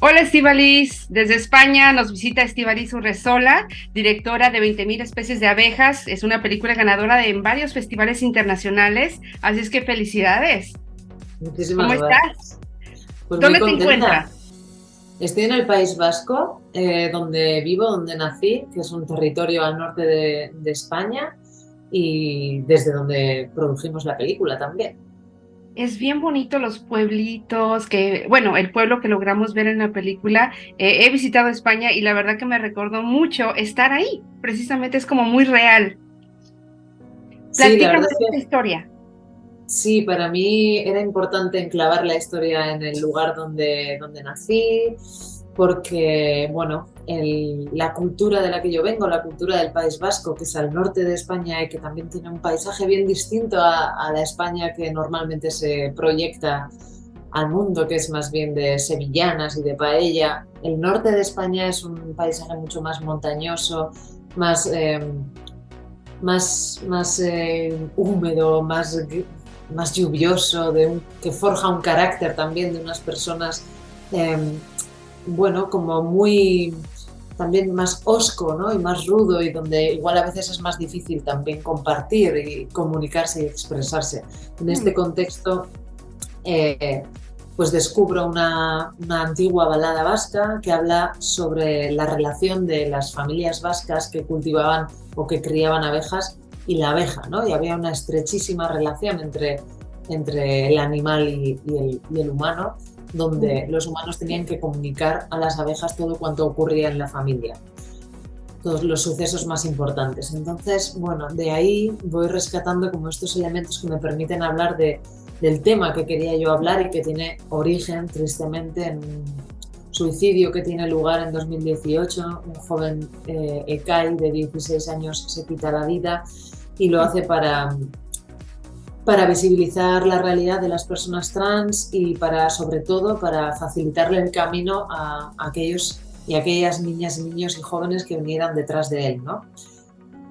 Hola Estíbaliz, desde España nos visita Estíbaliz Urresola, directora de 20.000 especies de abejas. Es una película ganadora en varios festivales internacionales, así es que felicidades. ¿Cómo Muchísimas estás? gracias. Pues muy ¿Dónde te contenta. encuentras? Estoy en el País Vasco, donde vivo, donde nací, que es un territorio al norte de España y desde donde produjimos la película también. Es bien bonito los pueblitos, bueno, el pueblo que logramos ver en la película. He visitado España y la verdad que me recordó mucho estar ahí. Precisamente es como muy real. Sí, la Platícame verdad de es esta que historia. sí, para mí era importante enclavar la historia en el lugar donde nací, porque, bueno, la cultura de la que yo vengo, la cultura del País Vasco, que es al norte de España y que también tiene un paisaje bien distinto a la España que normalmente se proyecta al mundo, que es más bien de sevillanas y de paella. El norte de España es un paisaje mucho más montañoso, más, húmedo, más lluvioso, que forja un carácter también de unas personas, eh, bueno, como muy también más hosco, ¿no? Y más rudo y donde igual a veces es más difícil también compartir y comunicarse y expresarse. En este Mm. contexto, eh, pues descubro una antigua balada vasca que habla sobre la relación de las familias vascas que cultivaban o que criaban abejas y la abeja, ¿no? Y había una estrechísima relación entre el animal y el humano, donde los humanos tenían que comunicar a las abejas todo cuanto ocurría en la familia, todos los sucesos más importantes. Entonces, bueno, de ahí voy rescatando como estos elementos que me permiten hablar del tema que quería yo hablar y que tiene origen, tristemente, en un suicidio que tiene lugar en 2018. Un joven Ekai de 16 años se quita la vida y lo hace para visibilizar la realidad de las personas trans y para, sobre todo, para facilitarle el camino a aquellos y aquellas niñas y niños y jóvenes que vinieran detrás de él, ¿no?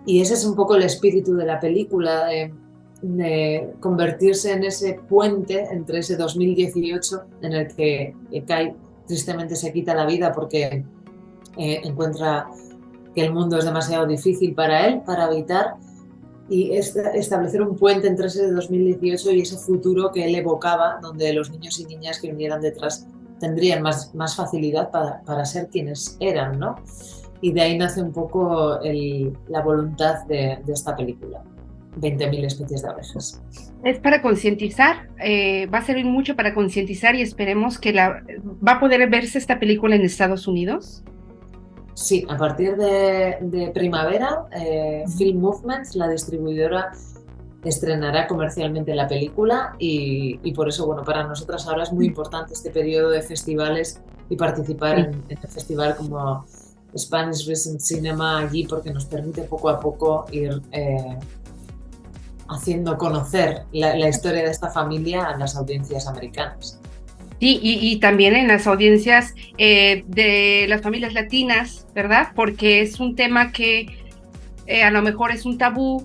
Y ese es un poco el espíritu de la película, de convertirse en ese puente entre ese 2018 en el que Kai tristemente se quita la vida porque encuentra que el mundo es demasiado difícil para él, para habitar, y establecer un puente entre ese 2018 y ese futuro que él evocaba, donde los niños y niñas que vinieran detrás tendrían más facilidad para ser quienes eran, ¿no? Y de ahí nace un poco la voluntad de esta película, 20.000 especies de abejas. Es para concientizar, va a servir mucho para concientizar y esperemos que va a poder verse esta película en Estados Unidos. Sí, a partir de primavera, Ujú. Film Movement, la distribuidora, estrenará comercialmente la película y por eso, bueno, para nosotras ahora es muy importante este periodo de festivales y participar Sí. en el festival como Spanish Recent Cinema allí, porque nos permite poco a poco ir haciendo conocer la historia de esta familia a las audiencias americanas. Sí, y también en las audiencias de las familias latinas, ¿verdad? Porque es un tema que a lo mejor es un tabú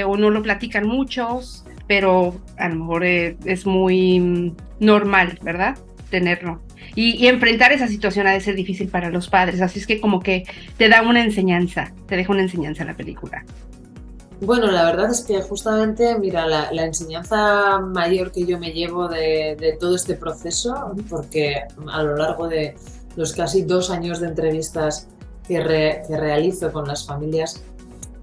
o no lo platican muchos, pero a lo mejor es muy normal, ¿verdad? Tenerlo. Y enfrentar esa situación ha de ser difícil para los padres, así es que como que te da una enseñanza, te deja una enseñanza la película. Bueno, la verdad es que justamente, mira, la enseñanza mayor que yo me llevo de todo este proceso, porque a lo largo de los casi 2 años de entrevistas que realizo con las familias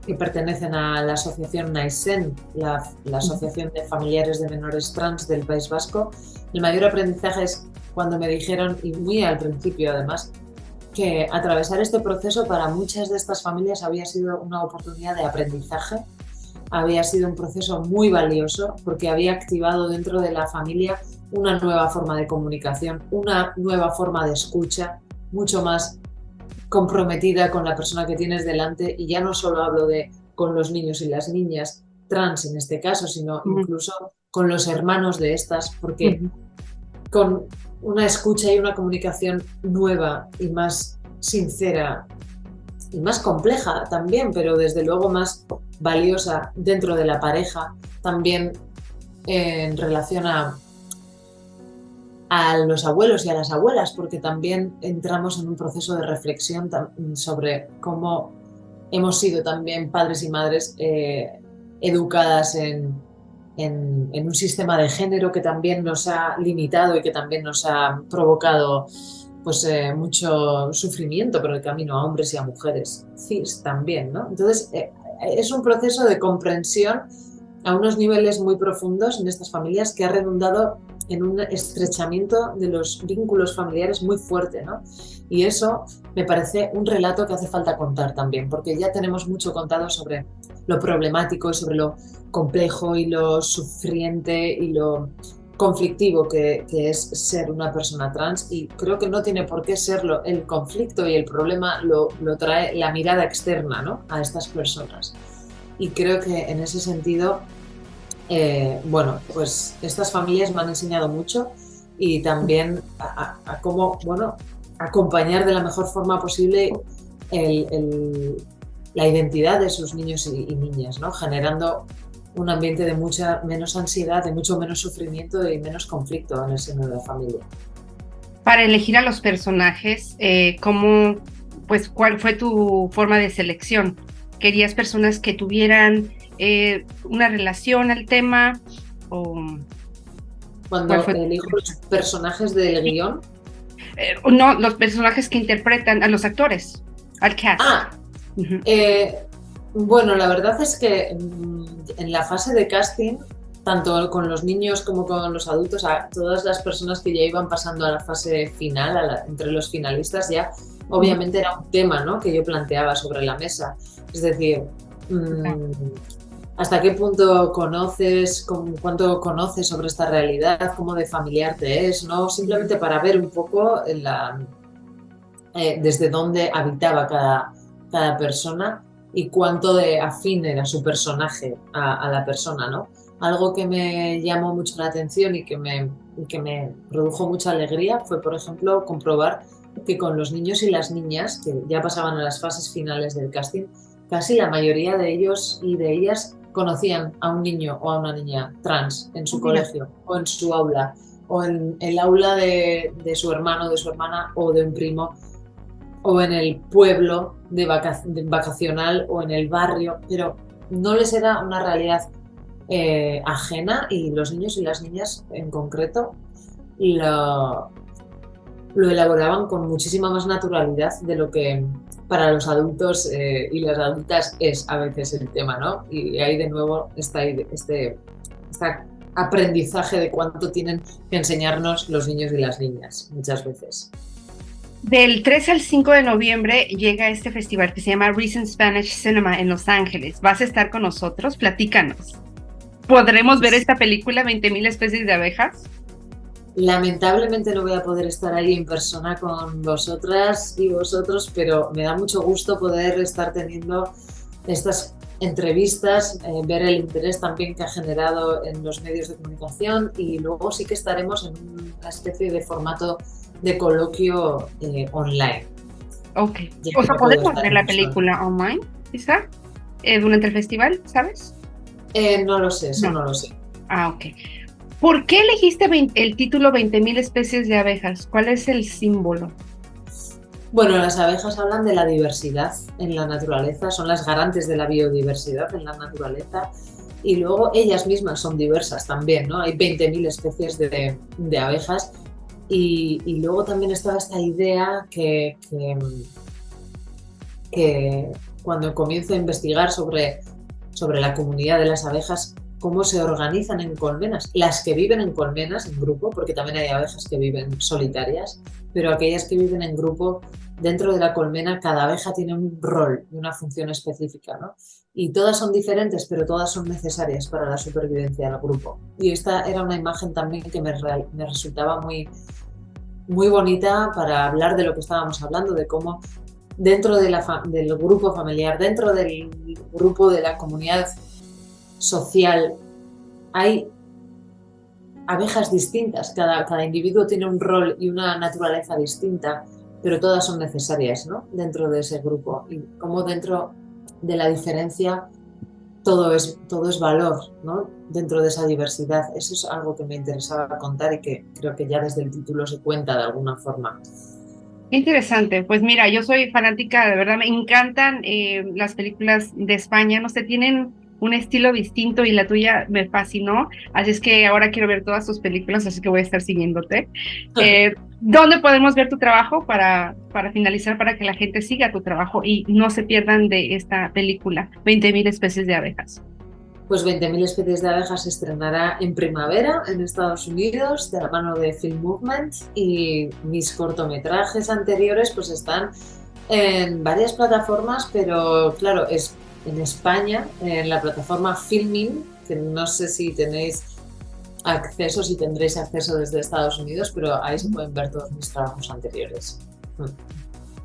que pertenecen a la asociación NAISEN, la Asociación de Familiares de Menores Trans del País Vasco, el mayor aprendizaje es cuando me dijeron, y muy al principio además, que atravesar este proceso para muchas de estas familias había sido una oportunidad de aprendizaje, había sido un proceso muy valioso porque había activado dentro de la familia una nueva forma de comunicación, una nueva forma de escucha, mucho más comprometida con la persona que tienes delante, y ya no solo hablo de con los niños y las niñas trans en este caso, sino Ujú, incluso con los hermanos de estas, porque ujú. con una escucha y una comunicación nueva y más sincera y más compleja también, pero desde luego más valiosa dentro de la pareja, también en relación a los abuelos y a las abuelas, porque también entramos en un proceso de reflexión sobre cómo hemos sido también padres y madres educadas en un sistema de género que también nos ha limitado y que también nos ha provocado pues mucho sufrimiento por el camino a hombres y a mujeres cis también, ¿no? Entonces es un proceso de comprensión a unos niveles muy profundos en estas familias que ha redundado en un estrechamiento de los vínculos familiares muy fuerte, ¿no? Y eso me parece un relato que hace falta contar también, porque ya tenemos mucho contado sobre lo problemático y sobre lo complejo y lo sufriente y lo conflictivo que es ser una persona trans, y creo que no tiene por qué serlo. El conflicto y el problema lo trae la mirada externa, ¿no?, a estas personas. Y creo que en ese sentido, bueno, pues estas familias me han enseñado mucho, y también a cómo, bueno, acompañar de la mejor forma posible la identidad de sus niños y niñas, ¿no?, generando un ambiente de mucha menos ansiedad, de mucho menos sufrimiento y menos conflicto en el seno de la familia. Para elegir a los personajes, ¿cuál fue tu forma de selección? ¿Querías personas que tuvieran una relación al tema? Cuando elijo los personajes del guión. No, los personajes que interpretan a los actores, al cast. Bueno, la verdad es que en la fase de casting, tanto con los niños como con los adultos, a todas las personas que ya iban pasando a la fase final, entre los finalistas, ya obviamente era un tema, ¿no?, que yo planteaba sobre la mesa. Es decir, ¿hasta qué punto conoces, cuánto conoces sobre esta realidad, cómo de familiar te es, ¿no? Simplemente para ver un poco desde dónde habitaba cada persona y cuánto de afín era su personaje a la persona, ¿no? Algo que me llamó mucho la atención y que me produjo mucha alegría fue, por ejemplo, comprobar que con los niños y las niñas, que ya pasaban a las fases finales del casting, casi la mayoría de ellos y de ellas conocían a un niño o a una niña trans en su colegio, o en su aula, o en el aula de su hermano, de su hermana, o de un primo, o en el pueblo vacacional, o en el barrio, pero no les era una realidad ajena, y los niños y las niñas en concreto lo elaboraban con muchísima más naturalidad de lo que para los adultos y las adultas es a veces el tema, ¿no? Y ahí de nuevo está este aprendizaje de cuánto tienen que enseñarnos los niños y las niñas muchas veces. Del 3 al 5 de noviembre llega este festival que se llama Recent Spanish Cinema en Los Ángeles. ¿Vas a estar con nosotros? Platícanos. ¿Podremos ver esta película 20.000 especies de abejas? Lamentablemente no voy a poder estar ahí en persona con vosotras y vosotros, pero me da mucho gusto poder estar teniendo estas entrevistas, ver el interés también que ha generado en los medios de comunicación, y luego sí que estaremos en una especie de formato de coloquio online. Ok. O sea, ¿podemos ver la película online, quizá? ¿Durante el festival, sabes? No lo sé, eso no lo sé. Ah, ok. ¿Por qué elegiste el título 20.000 especies de abejas? ¿Cuál es el símbolo? Bueno, las abejas hablan de la diversidad en la naturaleza, son las garantes de la biodiversidad en la naturaleza, y luego ellas mismas son diversas también, ¿no? Hay 20.000 especies de abejas, y luego también estaba esta idea que cuando comienzo a investigar sobre la comunidad de las abejas, cómo se organizan en colmenas, las que viven en colmenas, en grupo, porque también hay abejas que viven solitarias, pero aquellas que viven en grupo, dentro de la colmena, cada abeja tiene un rol y una función específica, ¿no? Y todas son diferentes, pero todas son necesarias para la supervivencia del grupo. Y esta era una imagen también que me resultaba muy, muy bonita para hablar de lo que estábamos hablando, de cómo dentro del grupo familiar, dentro del grupo de la comunidad social, hay abejas distintas, cada individuo tiene un rol y una naturaleza distinta, pero todas son necesarias, ¿no?, dentro de ese grupo, y como dentro de la diferencia todo es valor, ¿no? Dentro de esa diversidad. Eso es algo que me interesaba contar y que creo que ya desde el título se cuenta de alguna forma. Interesante, pues mira, yo soy fanática, de verdad, me encantan las películas de España, no sé, tienen un estilo distinto y la tuya me fascinó, así es que ahora quiero ver todas tus películas, así que voy a estar siguiéndote. ¿Dónde podemos ver tu trabajo para finalizar, para que la gente siga tu trabajo y no se pierdan de esta película, 20.000 especies de abejas? Pues 20.000 especies de abejas se estrenará en primavera en Estados Unidos de la mano de Film Movement, y mis cortometrajes anteriores pues están en varias plataformas, pero claro, es en España, en la plataforma Filmin, que no sé si tenéis acceso, si tendréis acceso desde Estados Unidos, pero ahí se pueden ver todos mis trabajos anteriores.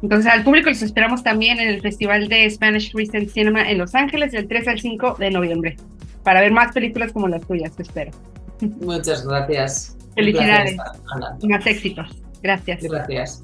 Entonces, al público los esperamos también en el Festival de Spanish Recent Cinema en Los Ángeles del 3 al 5 de noviembre, para ver más películas como las tuyas, te espero. Muchas gracias. Felicidades. Más éxitos. Gracias. Gracias.